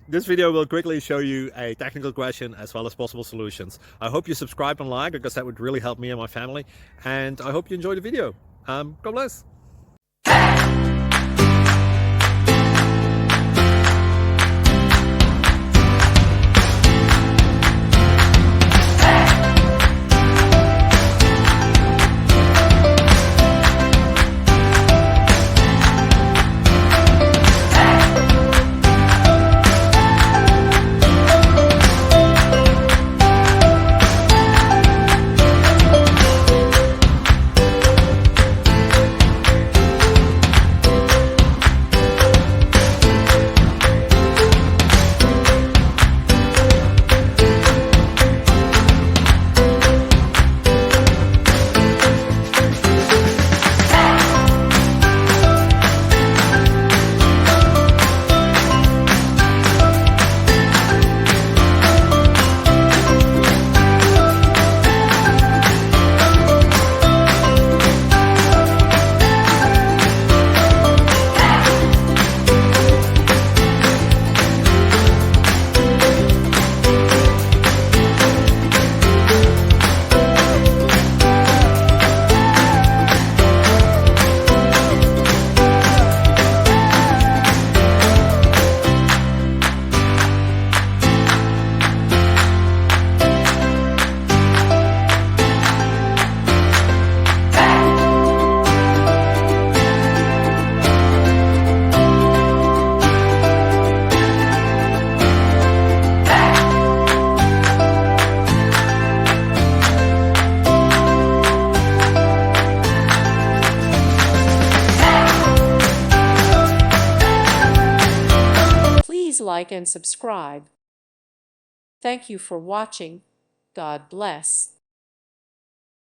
This video will quickly show you a technical question as well as possible solutions. I hope you subscribe and like, because that would really help me and my family. And I hope you enjoy the video. God bless. Please like and subscribe. Thank you for watching. God bless.